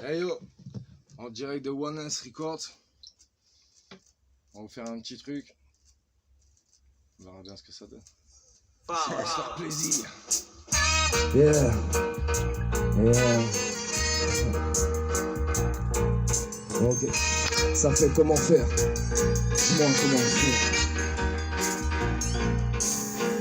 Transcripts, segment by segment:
Hey yo, en direct de One Lance Records, on va vous faire un petit truc. On verra bien ce que ça donne. Ça va se faire plaisir. Yeah. Ok. Ça fait comment faire? Dis-moi comment faire.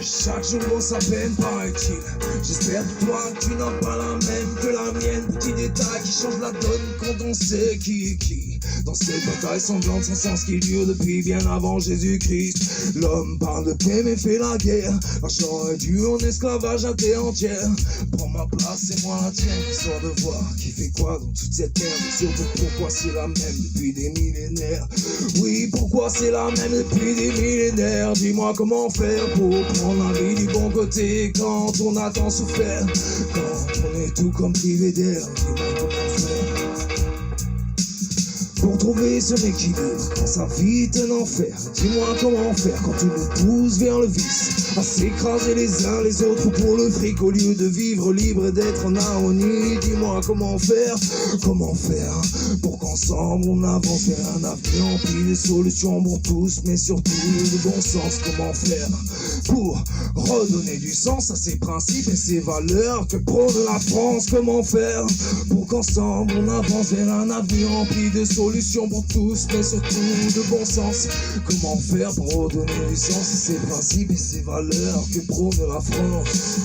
Chaque jour vaut sa peine, paraît-il. J'espère pour toi que tu n'as pas la même que la mienne. Petit détail qui change la donne quand on sait qui est qui. Dans cette bataille sanglante sans sens qui dure depuis bien avant Jésus-Christ. L'homme parle de paix mais fait la guerre. L'argent est dû en esclavage à terre entière. Prends ma place et moi la tienne, histoire de voir qui fait quoi dans toute cette merde. Et surtout pourquoi c'est la même depuis des millénaires. Oui, pourquoi c'est la même depuis des millénaires. Dis-moi comment faire pour prendre la vie du bon côté quand on a tant souffert. Quand on est tout comme privé d'air. Dis-moi comment faire pour trouver son équilibre quand sa vie est un enfer. Dis-moi comment faire quand tout nous pousse vers le vice, à s'écraser les uns les autres pour le fric au lieu de vivre libre et d'être en harmonie. Dis-moi comment faire pour qu'ensemble on avance vers un avenir empli de solutions pour tous, mais surtout de bon sens. Comment faire pour redonner du sens à ces principes et ces valeurs que prône la France. Comment faire pour qu'ensemble on avance vers un avenir empli de solutions pour tous, mais surtout de bon sens. Comment faire pour redonner du sens à ces principes et ces valeurs que prône la France.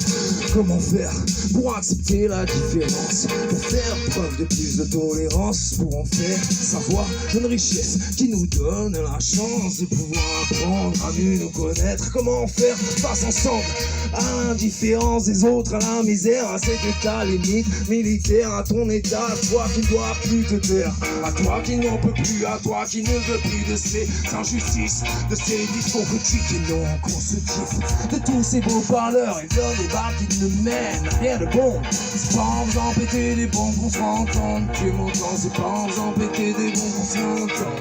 Comment faire pour accepter la différence, pour faire preuve de plus de tolérance, pour en faire savoir une richesse qui nous donne la chance de pouvoir apprendre à mieux nous connaître. Comment faire face ensemble à l'indifférence des autres, à la misère, à cet état limite militaire, à ton état, à toi qui ne dois plus te taire, à toi qui n'en peut plus, à toi qui ne veux plus de ces injustices, de ces discours critiques et non constructifs, de tous ces beaux parleurs et de débats qui ne mènent à rien de bon. C'est pas en faisant péter des bombes qu'on se entende, tu m'entends, c'est pas en faisant péter des bombes qu'on s'entend.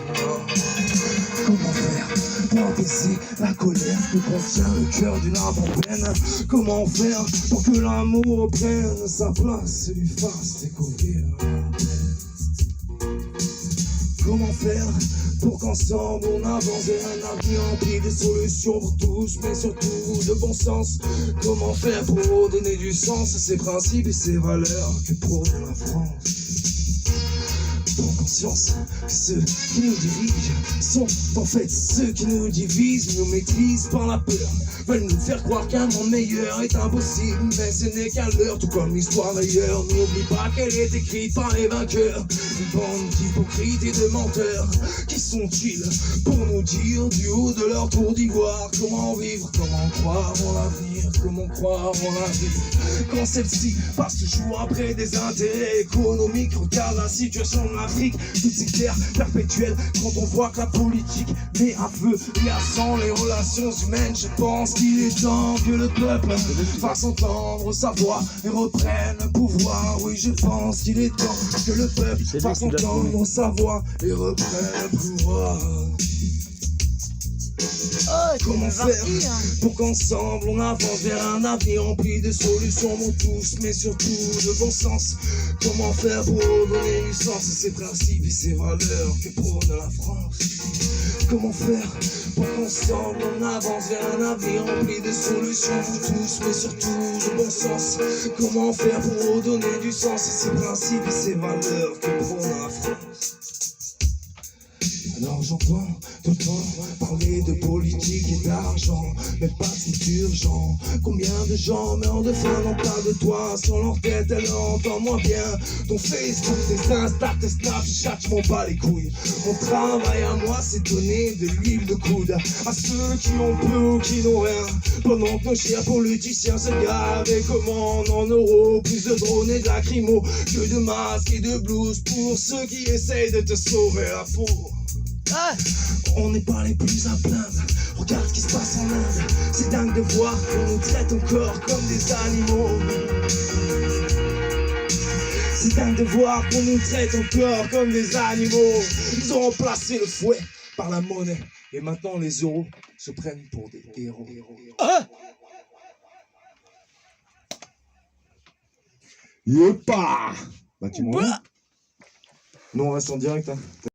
Comment faire pour apaiser la colère que contient le cœur d'une âme en peine? Comment faire pour que l'amour reprenne sa place et lui fasse découvrir? Comment faire pour qu'ensemble on avance vers un avenir empli de solutions pour tous, mais surtout de bon sens? Comment faire pour donner du sens à ces principes et ces valeurs que prône la France? Prends conscience que ceux qui nous dirigent sont en fait ceux qui nous divisent, nous maîtrisent par la peur, veulent nous faire croire qu'un monde meilleur est impossible, mais ce n'est qu'un leurre, tout comme l'histoire d'ailleurs. N'oublie pas qu'elle est écrite par les vainqueurs. Une bande d'hypocrites et de menteurs, qui sont-ils pour nous dire du haut de leur tour d'ivoire comment vivre, comment croire en l'avenir, comment croire en la vie quand celle-ci passe toujours après des intérêts économiques? Regarde la situation de l'Afrique, toutes ces guerres perpétuelles, quand on voit que la politique met à feu et à sang les relations humaines. Je pense qu'il est temps que le peuple fasse entendre sa voix et reprenne le pouvoir. Oui, je pense qu'il est temps que le peuple fasse entendre sa voix et reprenne le pouvoir. Comment faire pour qu'ensemble on avance vers un avenir empli de solutions pour tous, mais surtout de bon sens? Comment faire pour donner du sens à ces principes et ces valeurs que prône la France? Comment faire pour qu'ensemble on avance vers un avenir empli de solutions pour tous, mais surtout de bon sens? Comment faire pour donner du sens à ces principes et ces valeurs que prône la France? Alors j'entends tout le temps parler de politique et d'argent, mais pas de c'est urgent. Combien de gens meurent de faim, n'ont pas de toi sur leur tête, alors entends-moi bien. Ton Facebook, tes Insta, tes Snapchat, je m'en bats les couilles. Mon travail à moi, c'est donner de l'huile de coude à ceux qui ont peu ou qui n'ont rien, pendant que nos chers politiciens se gavent et commandent en euros plus de drones et de lacrymos que de masques et de blouses pour ceux qui essayent de te sauver la peau. On n'est pas les plus à plaindre, regarde ce qui se passe en Inde. C'est dingue de voir qu'on nous traite encore comme des animaux. C'est dingue de voir qu'on nous traite encore comme des animaux. Ils ont remplacé le fouet par la monnaie, et maintenant les euros se prennent pour des héros. Yepa! Bah tu m'en Nous on reste en direct. Hein.